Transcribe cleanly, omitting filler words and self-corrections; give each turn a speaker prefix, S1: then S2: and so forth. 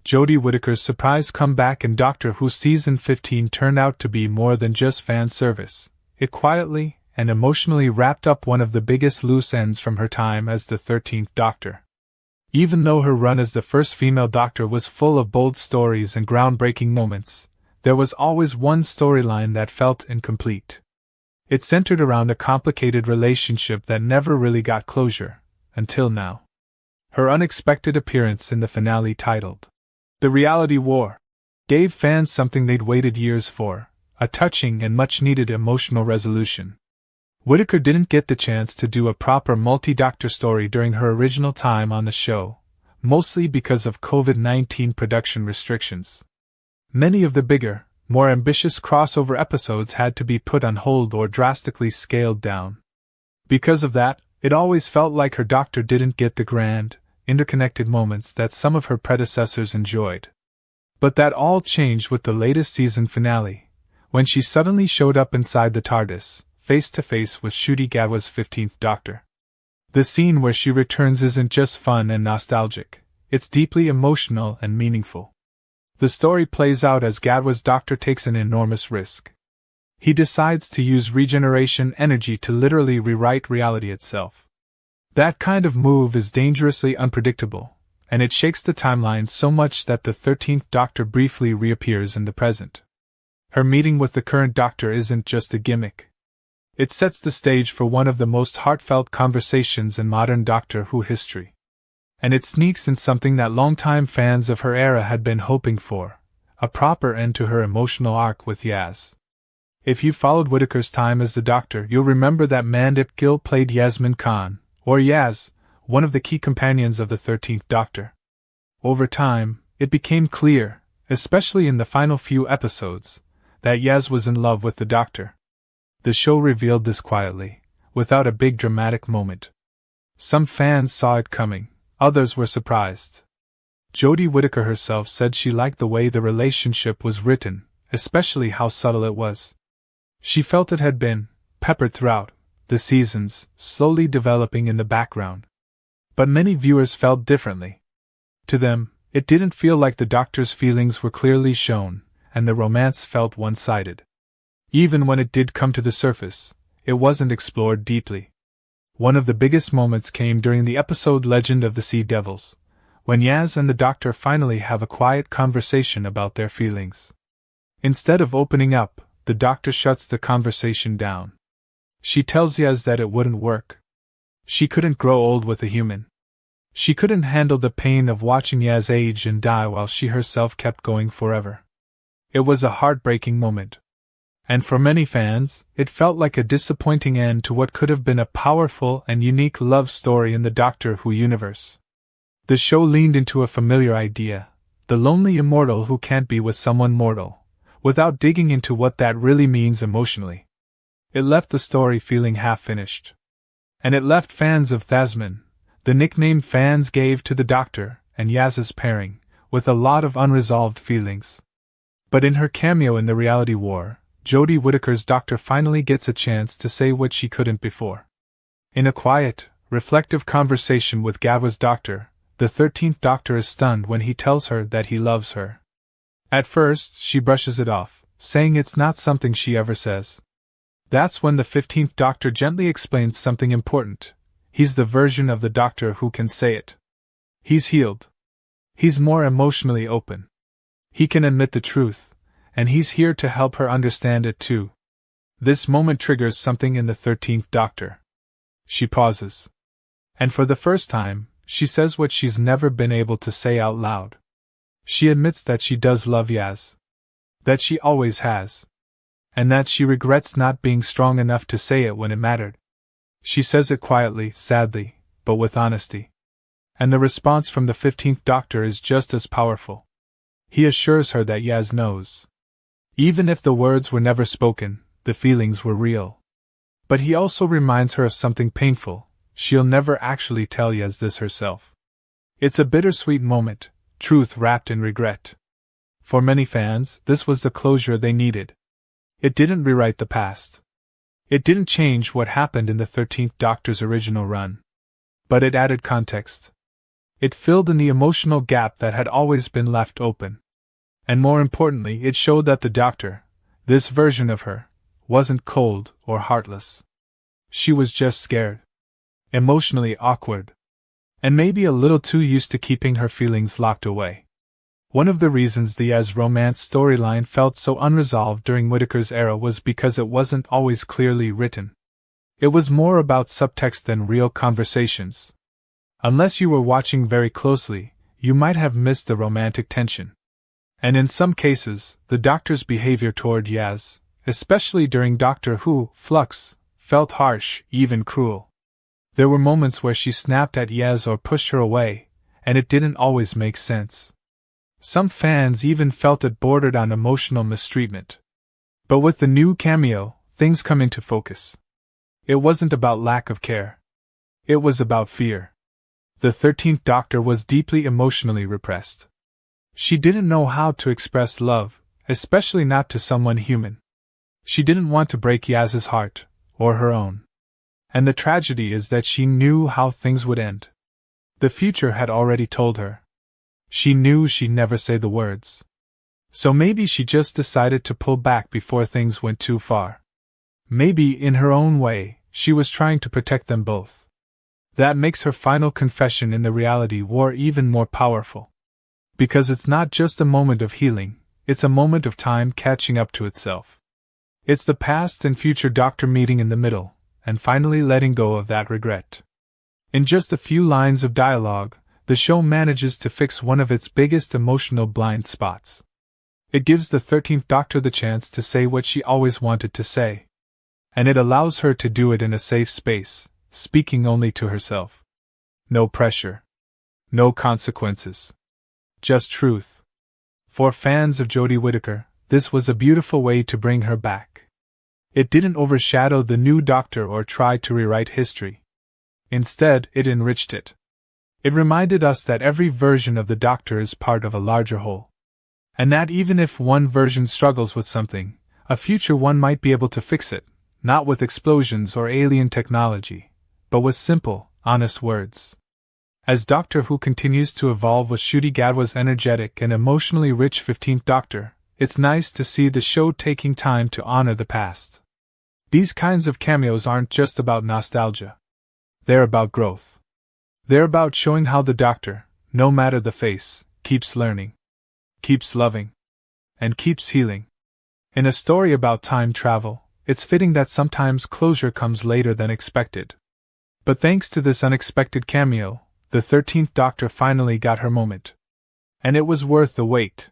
S1: Jodie Whittaker's surprise comeback in Doctor Who Season 15 turned out to be more than just fan service. It quietly and emotionally wrapped up one of the biggest loose ends from her time as the 13th Doctor. Even though her run as the first female Doctor was full of bold stories and groundbreaking moments, there was always one storyline that felt incomplete. It centered around a complicated relationship that never really got closure, until now. Her unexpected appearance in the finale titled The Reality War gave fans something they'd waited years for, a touching and much-needed emotional resolution. Whittaker didn't get the chance to do a proper multi-Doctor story during her original time on the show, mostly because of COVID-19 production restrictions. Many of the bigger, more ambitious crossover episodes had to be put on hold or drastically scaled down. Because of that, it always felt like her Doctor didn't get the grand, interconnected moments that some of her predecessors enjoyed. But that all changed with the latest season finale, when she suddenly showed up inside the TARDIS, face to face with Ncuti Gatwa's 15th Doctor. The scene where she returns isn't just fun and nostalgic, it's deeply emotional and meaningful. The story plays out as Gatwa's Doctor takes an enormous risk. He decides to use regeneration energy to literally rewrite reality itself. That kind of move is dangerously unpredictable, and it shakes the timeline so much that the 13th Doctor briefly reappears in the present. Her meeting with the current Doctor isn't just a gimmick. It sets the stage for one of the most heartfelt conversations in modern Doctor Who history. And it sneaks in something that longtime fans of her era had been hoping for, a proper end to her emotional arc with Yaz. If you followed Whittaker's time as the Doctor, you'll remember that Mandip Gill played Yasmin Khan, or Yaz, one of the key companions of the 13th Doctor. Over time, it became clear, especially in the final few episodes, that Yaz was in love with the Doctor. The show revealed this quietly, without a big dramatic moment. Some fans saw it coming, others were surprised. Jodie Whittaker herself said she liked the way the relationship was written, especially how subtle it was. She felt it had been peppered throughout the seasons, slowly developing in the background. But many viewers felt differently. To them, it didn't feel like the Doctor's feelings were clearly shown, and the romance felt one-sided. Even when it did come to the surface, it wasn't explored deeply. One of the biggest moments came during the episode Legend of the Sea Devils, when Yaz and the Doctor finally have a quiet conversation about their feelings. Instead of opening up, the Doctor shuts the conversation down. She tells Yaz that it wouldn't work. She couldn't grow old with a human. She couldn't handle the pain of watching Yaz age and die while she herself kept going forever. It was a heartbreaking moment. And for many fans, it felt like a disappointing end to what could have been a powerful and unique love story in the Doctor Who universe. The show leaned into a familiar idea, the lonely immortal who can't be with someone mortal, without digging into what that really means emotionally. It left the story feeling half-finished. And it left fans of Thasmin, the nickname fans gave to the Doctor and Yaz's pairing, with a lot of unresolved feelings. But in her cameo in The Reality War, Jodie Whittaker's Doctor finally gets a chance to say what she couldn't before. In a quiet, reflective conversation with Gatwa's Doctor, the 13th Doctor is stunned when he tells her that he loves her. At first, she brushes it off, saying it's not something she ever says. That's when the 15th Doctor gently explains something important. He's the version of the Doctor who can say it. He's healed. He's more emotionally open. He can admit the truth, and he's here to help her understand it too. This moment triggers something in the 13th Doctor. She pauses. And for the first time, she says what she's never been able to say out loud. She admits that she does love Yaz. That she always has. And that she regrets not being strong enough to say it when it mattered. She says it quietly, sadly, but with honesty. And the response from the 15th Doctor is just as powerful. He assures her that Yaz knows. Even if the words were never spoken, the feelings were real. But he also reminds her of something painful. She'll never actually tell Yaz this herself. It's a bittersweet moment, truth wrapped in regret. For many fans, this was the closure they needed. It didn't rewrite the past. It didn't change what happened in the 13th Doctor's original run. But it added context. It filled in the emotional gap that had always been left open. And more importantly, it showed that the Doctor, this version of her, wasn't cold or heartless. She was just scared. Emotionally awkward. And maybe a little too used to keeping her feelings locked away. One of the reasons the As romance storyline felt so unresolved during Whittaker's era was because it wasn't always clearly written. It was more about subtext than real conversations. Unless you were watching very closely, you might have missed the romantic tension. And in some cases, the Doctor's behavior toward Yaz, especially during Doctor Who, Flux, felt harsh, even cruel. There were moments where she snapped at Yaz or pushed her away, and it didn't always make sense. Some fans even felt it bordered on emotional mistreatment. But with the new Cameo, things come into focus. It wasn't about lack of care. It was about fear. The 13th Doctor was deeply emotionally repressed. She didn't know how to express love, especially not to someone human. She didn't want to break Yaz's heart, or her own. And the tragedy is that she knew how things would end. The future had already told her. She knew she'd never say the words. So maybe she just decided to pull back before things went too far. Maybe, in her own way, she was trying to protect them both. That makes her final confession in the reality war even more powerful. Because it's not just a moment of healing, it's a moment of time catching up to itself. It's the past and future Doctor meeting in the middle, and finally letting go of that regret. In just a few lines of dialogue, the show manages to fix one of its biggest emotional blind spots. It gives the 13th Doctor the chance to say what she always wanted to say. And it allows her to do it in a safe space, speaking only to herself. No pressure. No consequences. Just truth. For fans of Jodie Whittaker, this was a beautiful way to bring her back. It didn't overshadow the new Doctor or try to rewrite history. Instead, it enriched it. It reminded us that every version of the Doctor is part of a larger whole. And that even if one version struggles with something, a future one might be able to fix it, not with explosions or alien technology, but with simple, honest words. As Doctor Who continues to evolve with Ncuti Gatwa's energetic and emotionally rich 15th Doctor, it's nice to see the show taking time to honor the past. These kinds of cameos aren't just about nostalgia. They're about growth. They're about showing how the Doctor, no matter the face, keeps learning, keeps loving, and keeps healing. In a story about time travel, it's fitting that sometimes closure comes later than expected. But thanks to this unexpected cameo, the 13th Doctor finally got her moment. And it was worth the wait.